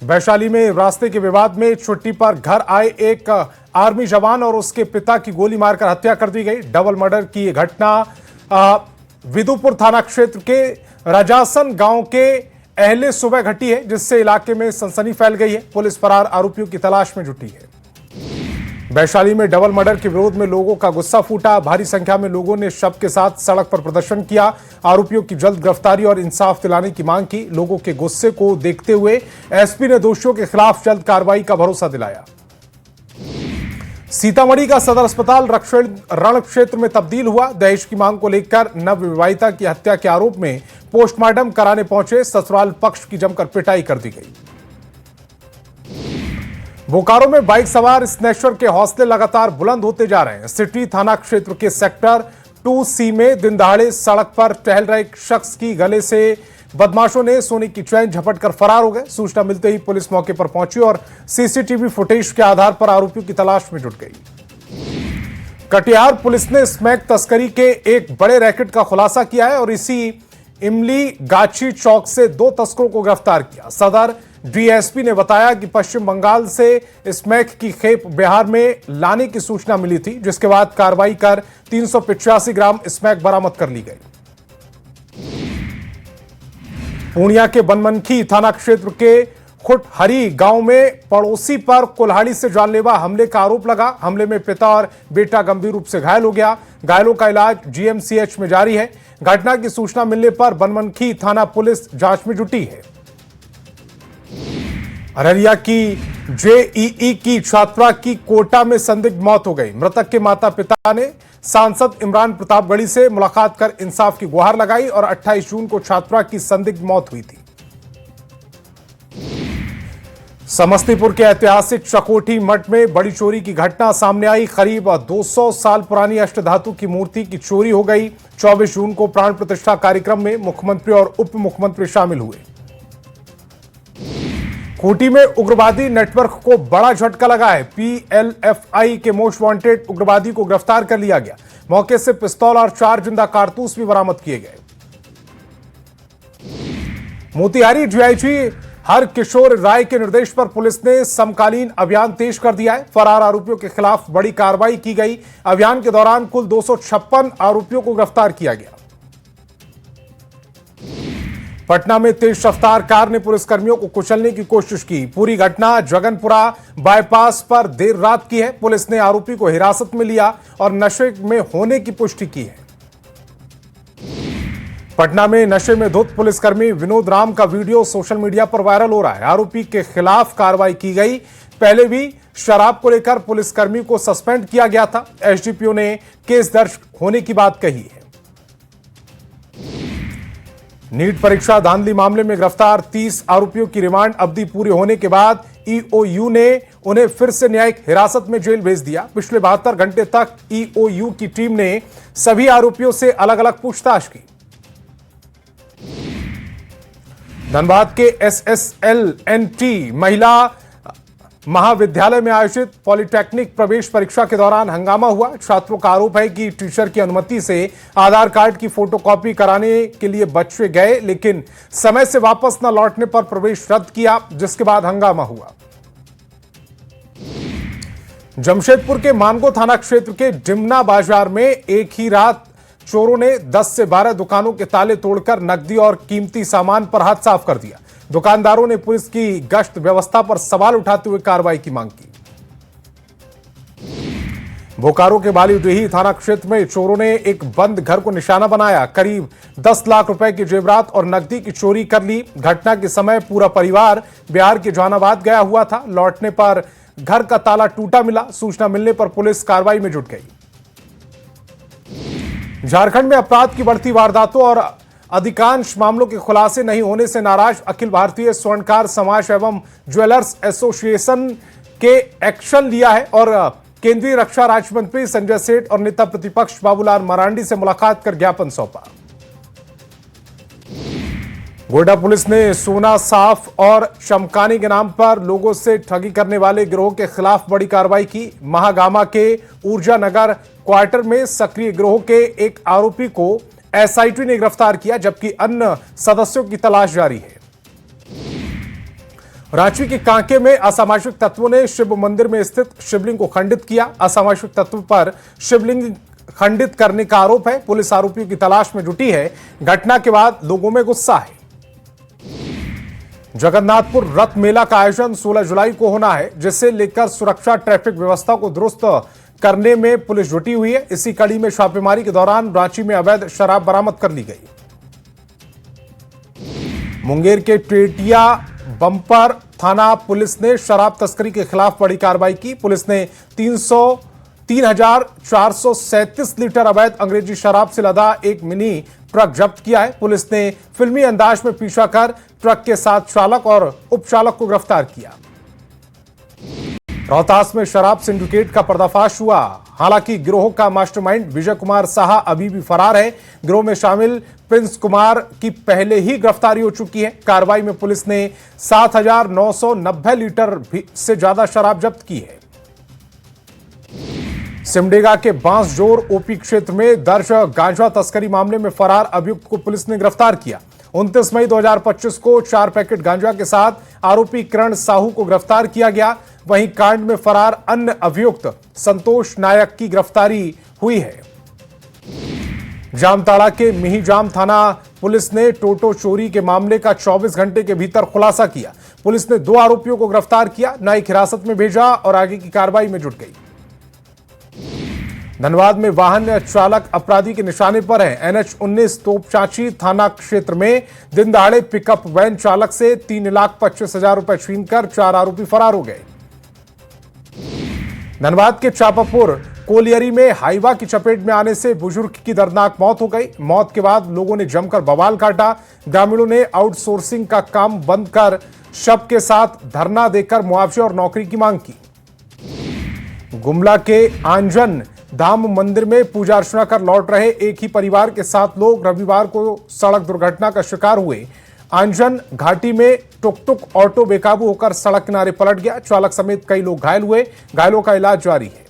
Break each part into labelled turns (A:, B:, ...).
A: वैशाली में रास्ते के विवाद में छुट्टी पर घर आए एक आर्मी जवान और उसके पिता की गोली मारकर हत्या कर दी गई। डबल मर्डर की यह घटना विदुपुर थाना क्षेत्र के राजासन गांव के अहले सुबह घटी है, जिससे इलाके में सनसनी फैल गई है। पुलिस फरार आरोपियों की तलाश में जुटी है। वैशाली में डबल मर्डर के विरोध में लोगों का गुस्सा फूटा। भारी संख्या में लोगों ने शव के साथ सड़क पर प्रदर्शन किया। आरोपियों की जल्द गिरफ्तारी और इंसाफ दिलाने की मांग की। लोगों के गुस्से को देखते हुए एसपी ने दोषियों के खिलाफ जल्द कार्रवाई का भरोसा दिलाया। सीतामढ़ी का सदर अस्पताल रण क्षेत्र में तब्दील हुआ। दहेज की मांग को लेकर नवविवाहिता की हत्या के आरोप में पोस्टमार्टम कराने पहुंचे ससुराल पक्ष की जमकर पिटाई कर दी गई। बोकारो में बाइक सवार स्नैचर के हौसले लगातार बुलंद होते जा रहे हैं। सिटी थाना क्षेत्र के सेक्टर 2C में दिन दहाड़े सड़क पर टहल रहे एक शख्स की गले से बदमाशों ने सोने की चैन झपटकर फरार हो गए। सूचना मिलते ही पुलिस मौके पर पहुंची और सीसीटीवी फुटेज के आधार पर आरोपियों की तलाश में जुट गई। कटिहार पुलिस ने स्मैक तस्करी के एक बड़े रैकेट का खुलासा किया है और इसी इमली गाछी चौक से 2 तस्करों को गिरफ्तार किया। सदर डीएसपी ने बताया कि पश्चिम बंगाल से स्मैक की खेप बिहार में लाने की सूचना मिली थी, जिसके बाद कार्रवाई कर 385 ग्राम स्मैक बरामद कर ली गई। पूर्णिया के बनमनखी थाना क्षेत्र के खुटहरी गांव में पड़ोसी पर कुल्हाड़ी से जानलेवा हमले का आरोप लगा। हमले में पिता और बेटा गंभीर रूप से घायल हो गया। घायलों का इलाज जीएमसीएच में जारी है। घटना की सूचना मिलने पर बनमनखी थाना पुलिस जांच में जुटी है। अररिया की जेईई की छात्रा की कोटा में संदिग्ध मौत हो गई। मृतक के माता पिता ने सांसद इमरान प्रतापगढ़ी से मुलाकात कर इंसाफ की गुहार लगाई और 28 जून को छात्रा की संदिग्ध मौत हुई थी। समस्तीपुर के ऐतिहासिक चकोठी मठ में बड़ी चोरी की घटना सामने आई। करीब 200 साल पुरानी अष्टधातु की मूर्ति की चोरी हो गई। 24 जून को प्राण प्रतिष्ठा कार्यक्रम में मुख्यमंत्री और उप मुख्यमंत्री शामिल हुए। खूंटी में उग्रवादी नेटवर्क को बड़ा झटका लगा है। पीएलएफआई के मोस्ट वांटेड उग्रवादी को गिरफ्तार कर लिया गया। मौके से पिस्तौल और 4 जिंदा कारतूस भी बरामद किए गए। मोतिहारी डीआईजी हर किशोर राय के निर्देश पर पुलिस ने समकालीन अभियान तेज कर दिया है। फरार आरोपियों के खिलाफ बड़ी कार्रवाई की गई। अभियान के दौरान कुल 256 आरोपियों को गिरफ्तार किया गया। पटना में तेज रफ्तार कार ने पुलिसकर्मियों को कुचलने की कोशिश की। पूरी घटना जगनपुरा बाईपास पर देर रात की है। पुलिस ने आरोपी को हिरासत में लिया और नशे में होने की पुष्टि की है। पटना में नशे में धुत पुलिसकर्मी विनोद राम का वीडियो सोशल मीडिया पर वायरल हो रहा है। आरोपी के खिलाफ कार्रवाई की गई। पहले भी शराब को लेकर पुलिसकर्मी को सस्पेंड किया गया था। एसडीपीओ ने केस दर्ज होने की बात कही है। नीट परीक्षा धांधली मामले में गिरफ्तार 30 आरोपियों की रिमांड अवधि पूरी होने के बाद ईओयू ने उन्हें फिर से न्यायिक हिरासत में जेल भेज दिया। पिछले 72 घंटे तक ईओयू की टीम ने सभी आरोपियों से अलग अलग पूछताछ की। धनबाद के एसएसएलएनटी महिला महाविद्यालय में आयोजित पॉलिटेक्निक प्रवेश परीक्षा के दौरान हंगामा हुआ। छात्रों का आरोप है कि टीचर की अनुमति से आधार कार्ड की फोटोकॉपी कराने के लिए बच्चे गए, लेकिन समय से वापस न लौटने पर प्रवेश रद्द किया, जिसके बाद हंगामा हुआ। जमशेदपुर के मानगो थाना क्षेत्र के डिमना बाजार में एक ही रात चोरों ने 10 से 12 दुकानों के ताले तोड़कर नकदी और कीमती सामान पर हाथ साफ कर दिया। दुकानदारों ने पुलिस की गश्त व्यवस्था पर सवाल उठाते हुए कार्रवाई की मांग की। बोकारो के बालीडीही थाना क्षेत्र में चोरों ने एक बंद घर को निशाना बनाया। करीब 10 लाख रुपए की जेवरात और नकदी की चोरी कर ली। घटना के समय पूरा परिवार बिहार के जहानाबाद गया हुआ था। लौटने पर घर का ताला टूटा मिला। सूचना मिलने पर पुलिस कार्रवाई में जुट गई। झारखंड में अपराध की बढ़ती वारदातों और अधिकांश मामलों के खुलासे नहीं होने से नाराज अखिल भारतीय स्वर्णकार समाज एवं ज्वेलर्स एसोसिएशन के एक्शन लिया है और केंद्रीय रक्षा राज्य मंत्री संजय सेठ और नेता प्रतिपक्ष बाबूलाल मरांडी से मुलाकात कर ज्ञापन सौंपा। गोड्डा पुलिस ने सोना साफ और चमकाने के नाम पर लोगों से ठगी करने वाले गिरोह के खिलाफ बड़ी कार्रवाई की। महागामा के ऊर्जा नगर क्वार्टर में सक्रिय गिरोह के एक आरोपी को एसआईटी ने गिरफ्तार किया, जबकि अन्य सदस्यों की तलाश जारी है। रांची के कांके में असामाजिक तत्वों ने शिव मंदिर में स्थित शिवलिंग को खंडित किया। असामाजिक तत्व पर शिवलिंग खंडित करने का आरोप है। पुलिस आरोपियों की तलाश में जुटी है। घटना के बाद लोगों में गुस्सा है। जगन्नाथपुर रथ मेला का आयोजन 16 जुलाई को होना है, जिसे लेकर सुरक्षा ट्रैफिक व्यवस्था को दुरुस्त करने में पुलिस जुटी हुई है। इसी कड़ी में छापेमारी के दौरान रांची में अवैध शराब बरामद कर ली गई। मुंगेर के टेटिया बम्पर थाना पुलिस ने शराब तस्करी के खिलाफ बड़ी कार्रवाई की। पुलिस ने 3,437 लीटर अवैध अंग्रेजी शराब से लदा एक मिनी ट्रक जब्त किया है। पुलिस ने फिल्मी अंदाज में पीछा कर ट्रक के साथ चालक और उपचालक को गिरफ्तार किया। रोहतास में शराब सिंडिकेट का पर्दाफाश हुआ। हालांकि गिरोह का मास्टरमाइंड विजय कुमार साहा अभी भी फरार है। गिरोह में शामिल प्रिंस कुमार की पहले ही गिरफ्तारी हो चुकी है। कार्रवाई में पुलिस ने 7,990 लीटर से ज्यादा शराब जब्त की है। सिमडेगा के बांसजोर ओपी क्षेत्र में दर्ज गांजा तस्करी मामले में फरार अभियुक्त को पुलिस ने गिरफ्तार किया। 29 मई 2025 को 4 पैकेट गांजा के साथ आरोपी किरण साहू को गिरफ्तार किया गया। वहीं कांड में फरार अन्य अभियुक्त संतोष नायक की गिरफ्तारी हुई है। जामताड़ा के मिहीजाम थाना पुलिस ने टोटो चोरी के मामले का 24 घंटे के भीतर खुलासा किया। पुलिस ने 2 आरोपियों को गिरफ्तार किया, न्यायिक हिरासत में भेजा और आगे की कार्रवाई में जुट गई। धनबाद में वाहन चालक अपराधी के निशाने पर है। NH-19 तोपचांची थाना क्षेत्र में दिन दहाड़े पिकअप वैन चालक से 3,25,000 रुपए छीनकर 4 आरोपी फरार हो गए। धनबाद के चापापुर कोलियरी में हाईवा की चपेट में आने से बुजुर्ग की दर्दनाक मौत हो गई। मौत के बाद लोगों ने जमकर बवाल काटा। ग्रामीणों ने आउटसोर्सिंग का काम बंद कर शव के साथ धरना देकर मुआवजे और नौकरी की मांग की। गुमला के आंजन धाम मंदिर में पूजा अर्चना कर लौट रहे एक ही परिवार के 7 लोग रविवार को सड़क दुर्घटना का शिकार हुए। आंजन घाटी में टुक-टुक ऑटो बेकाबू होकर सड़क किनारे पलट गया। चालक समेत कई लोग घायल हुए। घायलों का इलाज जारी है।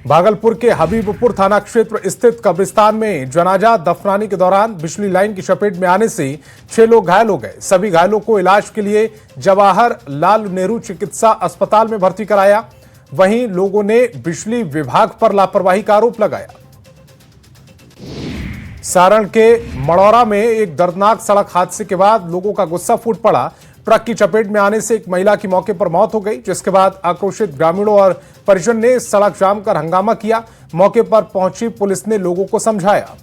A: भागलपुर के हबीबपुर थाना क्षेत्र स्थित कब्रिस्तान में जनाजा दफनाने के दौरान बिजली लाइन की चपेट में आने से 6 लोग घायल हो गए। सभी घायलों को इलाज के लिए जवाहर लाल नेहरू चिकित्सा अस्पताल में भर्ती कराया। वहीं लोगों ने बिजली विभाग पर लापरवाही का आरोप लगाया। सारण के मड़ौरा में एक दर्दनाक सड़क हादसे के बाद लोगों का गुस्सा फूट पड़ा। ट्रक की चपेट में आने से एक महिला की मौके पर मौत हो गई, जिसके बाद आक्रोशित ग्रामीणों और परिजन ने सड़क जाम कर हंगामा किया। मौके पर पहुंची पुलिस ने लोगों को समझाया।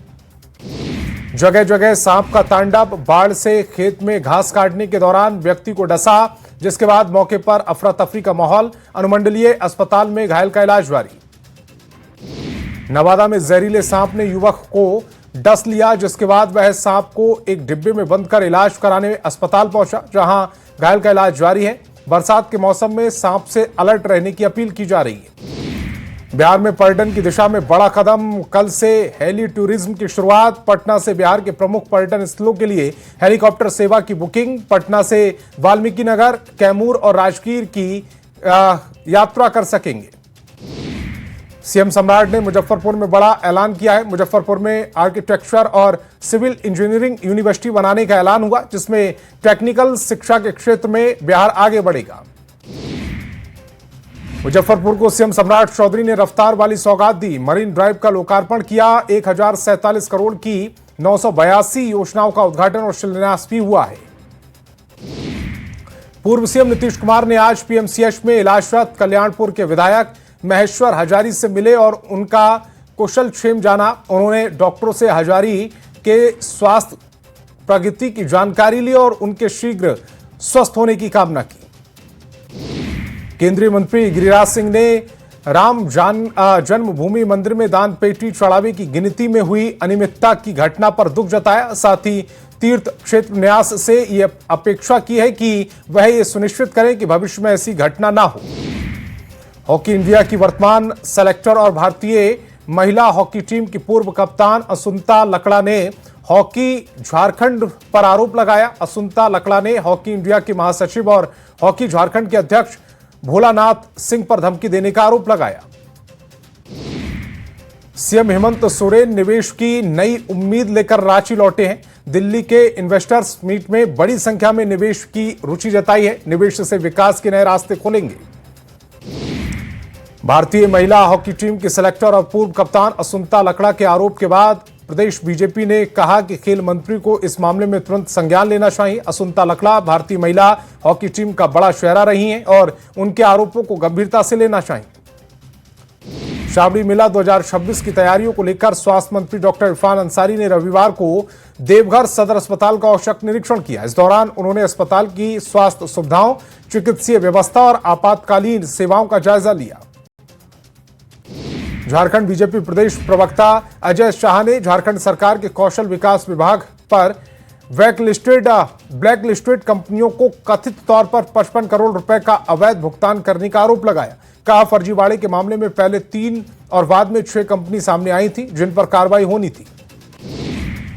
A: जगह जगह सांप का तांडव। बाढ़ से खेत में घास काटने के दौरान व्यक्ति को डसा, जिसके बाद मौके पर अफरा तफरी का माहौल। अनुमंडलीय अस्पताल में घायल का इलाज जारी। नवादा में जहरीले सांप ने युवक को डस लिया, जिसके बाद वह सांप को एक डिब्बे में बंद कर इलाज कराने अस्पताल पहुंचा, जहां घायल का इलाज जारी है। बरसात के मौसम में सांप से अलर्ट रहने की अपील की जा रही है। बिहार में पर्यटन की दिशा में बड़ा कदम। कल से हेली टूरिज्म की शुरुआत। पटना से बिहार के प्रमुख पर्यटन स्थलों के लिए हेलीकॉप्टर सेवा की बुकिंग। पटना से वाल्मीकि नगर, कैमूर और राजगीर की यात्रा कर सकेंगे। सीएम सम्राट ने मुजफ्फरपुर में बड़ा ऐलान किया है। मुजफ्फरपुर में आर्किटेक्चर और सिविल इंजीनियरिंग यूनिवर्सिटी बनाने का ऐलान हुआ, जिसमें टेक्निकल शिक्षा के क्षेत्र में बिहार आगे बढ़ेगा। मुजफ्फरपुर को सीएम सम्राट चौधरी ने रफ्तार वाली सौगात दी। मरीन ड्राइव का लोकार्पण किया। 1,047 करोड़ की 982 योजनाओं का उद्घाटन और शिलान्यास भी हुआ है। पूर्व सीएम नीतीश कुमार ने आज पीएमसीएच में इलाजरत कल्याणपुर के विधायक महेश्वर हजारी से मिले और उनका कुशल क्षेम जाना। उन्होंने डॉक्टरों से हजारी के स्वास्थ्य प्रगति की जानकारी ली और उनके शीघ्र स्वस्थ होने की कामना की। केंद्रीय मंत्री गिरिराज सिंह ने राम जन्मभूमि मंदिर में दान पेटी चढ़ावे की गिनती में हुई अनियमितता की घटना पर दुख जताया। साथ ही तीर्थ क्षेत्र न्यास से यह अपेक्षा की है कि वह यह सुनिश्चित करें कि भविष्य में ऐसी घटना ना हो। हॉकी इंडिया की वर्तमान सेलेक्टर और भारतीय महिला हॉकी टीम की पूर्व कप्तान असुंता लकड़ा ने हॉकी झारखंड पर आरोप लगाया। असुंता लकड़ा ने हॉकी इंडिया के महासचिव और हॉकी झारखंड के अध्यक्ष भोलानाथ सिंह पर धमकी देने का आरोप लगाया। सीएम हेमंत सोरेन निवेश की नई उम्मीद लेकर रांची लौटे हैं। दिल्ली के इन्वेस्टर्स मीट में बड़ी संख्या में निवेश की रुचि जताई है। निवेश से विकास के नए रास्ते खोलेंगे। भारतीय महिला हॉकी टीम की सिलेक्टर और पूर्व कप्तान असुंता लकड़ा के आरोप के बाद प्रदेश बीजेपी ने कहा कि खेल मंत्री को इस मामले में तुरंत संज्ञान लेना चाहिए। असुंता लकड़ा भारतीय महिला हॉकी टीम का बड़ा चेहरा रही हैं और उनके आरोपों को गंभीरता से लेना चाहिए। श्रावणी मेला 2026 की तैयारियों को लेकर स्वास्थ्य मंत्री डॉक्टर इरफान अंसारी ने रविवार को देवघर सदर अस्पताल का औचक निरीक्षण किया। इस दौरान उन्होंने अस्पताल की स्वास्थ्य सुविधाओं, चिकित्सीय व्यवस्था और आपातकालीन सेवाओं का जायजा लिया। झारखंड बीजेपी प्रदेश प्रवक्ता अजय शाह ने झारखंड सरकार के कौशल विकास विभाग पर ब्लैकलिस्टेड कंपनियों को कथित तौर पर 55 करोड़ रुपए का अवैध भुगतान करने का आरोप लगाया। कहा, फर्जीवाड़े के मामले में पहले 3 और बाद में 6 कंपनी सामने आई थी जिन पर कार्रवाई होनी थी।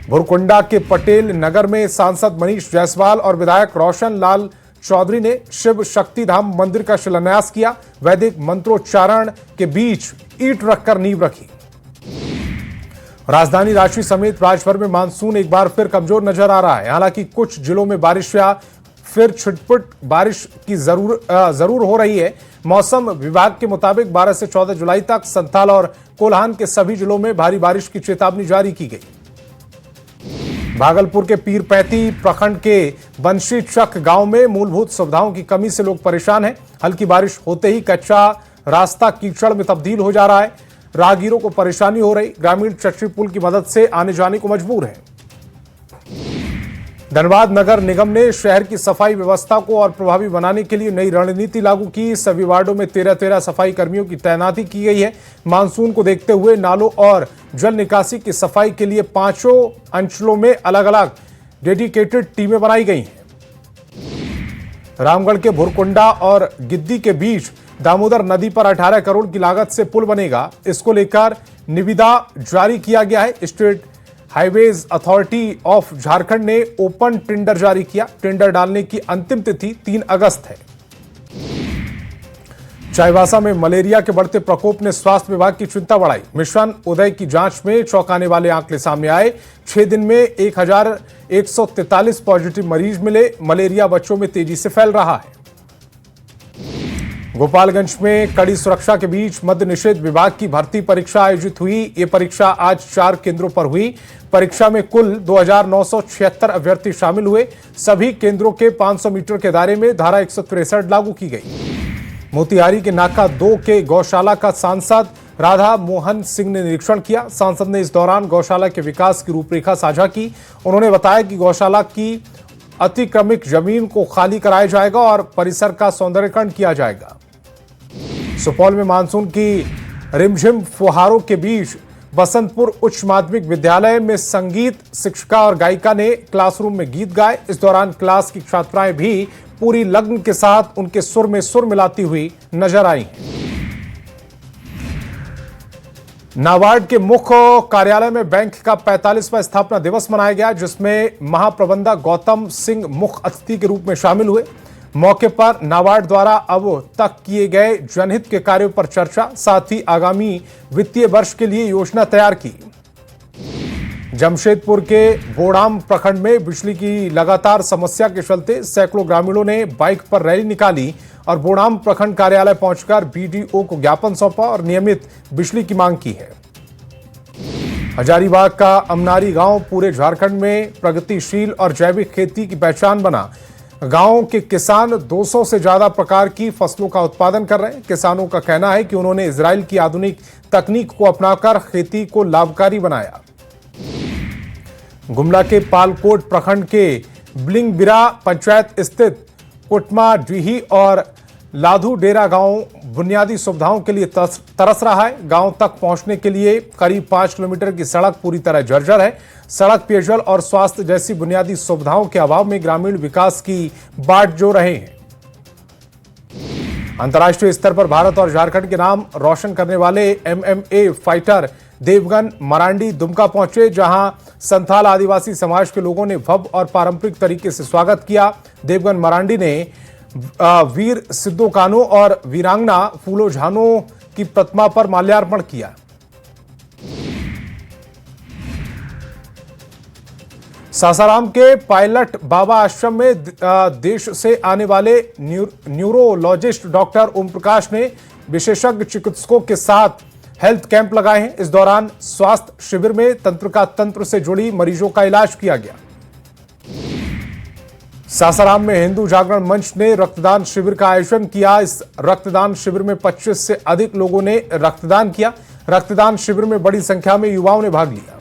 A: भुरकुंडा के पटेल नगर में सांसद मनीष जायसवाल और विधायक रोशन लाल चौधरी ने शिव शक्ति धाम मंदिर का शिलान्यास किया। वैदिक मंत्रोच्चारण के बीच ईंट रखकर नींव रखी। राजधानी रांची समेत राज्यभर में मानसून एक बार फिर कमजोर नजर आ रहा है। हालांकि कुछ जिलों में बारिश या फिर छिटपुट बारिश की जरूर हो रही है। मौसम विभाग के मुताबिक 12 से 14 जुलाई तक संथाल और कोल्हान के सभी जिलों में भारी बारिश की चेतावनी जारी की गई। भागलपुर के पीरपैंती प्रखंड के बंशी चक गांव में मूलभूत सुविधाओं की कमी से लोग परेशान हैं। हल्की बारिश होते ही कच्चा रास्ता कीचड़ में तब्दील हो जा रहा है। राहगीरों को परेशानी हो रही। ग्रामीण चटरी पुल की मदद से आने जाने को मजबूर है। धनबाद नगर निगम ने शहर की सफाई व्यवस्था को और प्रभावी बनाने के लिए नई रणनीति लागू की। सभी वार्डों में 13 सफाई कर्मियों की तैनाती की गई है। मानसून को देखते हुए नालों और जल निकासी की सफाई के लिए 5 अंचलों में अलग अलग डेडिकेटेड टीमें बनाई गई हैं। रामगढ़ के भुरकुंडा और गिद्दी के बीच दामोदर नदी पर 18 करोड़ की लागत से पुल बनेगा। इसको लेकर निविदा जारी किया गया है। State highways authority of Jharkhand ने ओपन टेंडर जारी किया। टेंडर डालने की अंतिम तिथि 3 अगस्त है। चाईबासा में मलेरिया के बढ़ते प्रकोप ने स्वास्थ्य विभाग की चिंता बढ़ाई। मिशन उदय की जांच में चौंकाने वाले आंकड़े सामने आए। 6 दिन में 1143 पॉजिटिव मरीज मिले। मलेरिया बच्चों में तेजी से फैल रहा है। गोपालगंज में कड़ी सुरक्षा के बीच मद्य निषेध विभाग की भर्ती परीक्षा आयोजित हुई। ये परीक्षा आज 4 केंद्रों पर हुई। परीक्षा में कुल 2976 अभ्यर्थी शामिल हुए। सभी केंद्रों के 500 मीटर के दायरे में धारा 163 लागू की गई। मोतिहारी के नाका 2 के गौशाला का सांसद राधा मोहन सिंह ने निरीक्षण किया। सांसद ने इस दौरान गौशाला के विकास की रूपरेखा साझा की। उन्होंने बताया कि गौशाला की अतिक्रमित जमीन को खाली कराया जाएगा और परिसर का सौंदर्यीकरण किया जाएगा। सुपौल में मानसून की रिमझिम फुहारों के बीच बसंतपुर उच्च माध्यमिक विद्यालय में संगीत शिक्षिका और गायिका ने क्लासरूम में गीत गाए। इस दौरान क्लास की छात्राएं भी पूरी लगन के साथ उनके सुर में सुर मिलाती हुई नजर आई। नाबार्ड के मुख्य कार्यालय में बैंक का 45वां स्थापना दिवस मनाया गया, जिसमें महाप्रबंधक गौतम सिंह मुख्य अतिथि के रूप में शामिल हुए। मौके पर नाबार्ड द्वारा अब तक किए गए जनहित के कार्यों पर चर्चा, साथ ही आगामी वित्तीय वर्ष के लिए योजना तैयार की। जमशेदपुर के बोड़ाम प्रखंड में बिजली की लगातार समस्या के चलते सैकड़ों ग्रामीणों ने बाइक पर रैली निकाली और बोड़ाम प्रखंड कार्यालय पहुंचकर बीडीओ को ज्ञापन सौंपा और नियमित बिजली की मांग की है। हजारीबाग का अमनारी गांव पूरे झारखंड में प्रगतिशील और जैविक खेती की पहचान बना। गांव के किसान 200 से ज्यादा प्रकार की फसलों का उत्पादन कर रहे हैं। किसानों का कहना है कि उन्होंने इजराइल की आधुनिक तकनीक को अपनाकर खेती को लाभकारी बनाया। गुमला के पालकोट प्रखंड के बिलिंगबिरा पंचायत स्थित कुटमा डीही और लाधू डेरा गांव बुनियादी सुविधाओं के लिए तरस रहा है। गांव तक पहुंचने के लिए करीब 5 किलोमीटर की सड़क पूरी तरह जर्जर है। सड़क, पेयजल और स्वास्थ्य जैसी बुनियादी सुविधाओं के अभाव में ग्रामीण विकास की बाट जो रहे हैं। अंतर्राष्ट्रीय स्तर पर भारत और झारखंड के नाम रोशन करने वाले MMA फाइटर देवगन मरांडी दुमका पहुंचे, जहां संथाल आदिवासी समाज के लोगों ने भव्य और पारंपरिक तरीके से स्वागत किया। देवगन मरांडी ने वीर सिद्धो कान्हू और वीरांगना फूलो झानो की प्रतिमा पर माल्यार्पण किया। सासाराम के पायलट बाबा आश्रम में देश से आने वाले न्यूरोलॉजिस्ट डॉक्टर ओम प्रकाश ने विशेषज्ञ चिकित्सकों के साथ हेल्थ कैंप लगाए हैं। इस दौरान स्वास्थ्य शिविर में तंत्र से जुड़ी मरीजों का इलाज किया गया। सासाराम में हिंदू जागरण मंच ने रक्तदान शिविर का आयोजन किया। इस रक्तदान शिविर में 25 से अधिक लोगों ने रक्तदान किया। रक्तदान शिविर में बड़ी संख्या में युवाओं ने भाग लिया।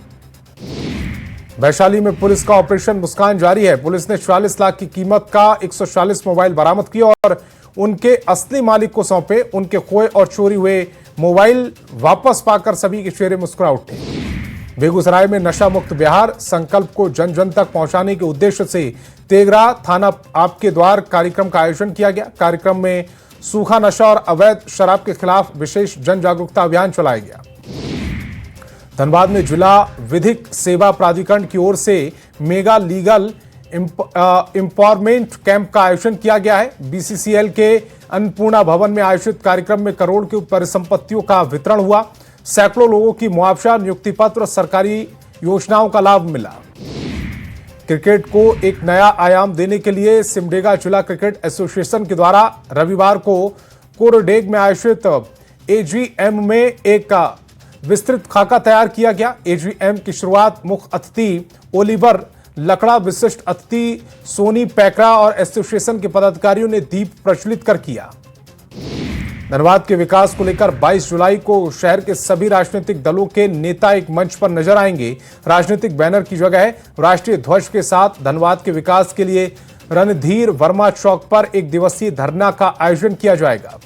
A: वैशाली में पुलिस का ऑपरेशन मुस्कान जारी है। पुलिस ने 44 लाख की कीमत का 140 मोबाइल बरामद किया और उनके असली मालिक को सौंपे। उनके खोए और चोरी हुए मोबाइल वापस पाकर सभी के चेहरे मुस्कुरा उठे। बेगूसराय में नशा मुक्त बिहार संकल्प को जन जन तक पहुंचाने के उद्देश्य से तेघरा थाना आपके द्वार कार्यक्रम का आयोजन किया गया। कार्यक्रम में सूखा नशा और अवैध शराब के खिलाफ विशेष जन जागरूकता अभियान चलाया गया। धनबाद में जिला विधिक सेवा प्राधिकरण की ओर से मेगा लीगल एम्पावरमेंट कैंप का आयोजन किया गया है। बीसीसीएल के अन्नपूर्णा भवन में आयोजित कार्यक्रम में करोड़ की परिसंपत्तियों का वितरण हुआ। सैकड़ों लोगों की मुआवजा, नियुक्ति पत्र, सरकारी योजनाओं का लाभ मिला। क्रिकेट को एक नया आयाम देने के लिए सिमडेगा जिला क्रिकेट एसोसिएशन के द्वारा रविवार को कोरडेग में आयोजित एजीएम में एक विस्तृत खाका तैयार किया गया। एजीएम की शुरुआत मुख्य अतिथि ओलिवर लकड़ा, विशिष्ट अतिथि सोनी पैकरा और एसोसिएशन के पदाधिकारियों ने दीप प्रज्वलित कर किया। धनबाद के विकास को लेकर 22 जुलाई को शहर के सभी राजनीतिक दलों के नेता एक मंच पर नजर आएंगे। राजनीतिक बैनर की जगह राष्ट्रीय ध्वज के साथ धनबाद के विकास के लिए रणधीर वर्मा चौक पर एक दिवसीय धरना का आयोजन किया जाएगा।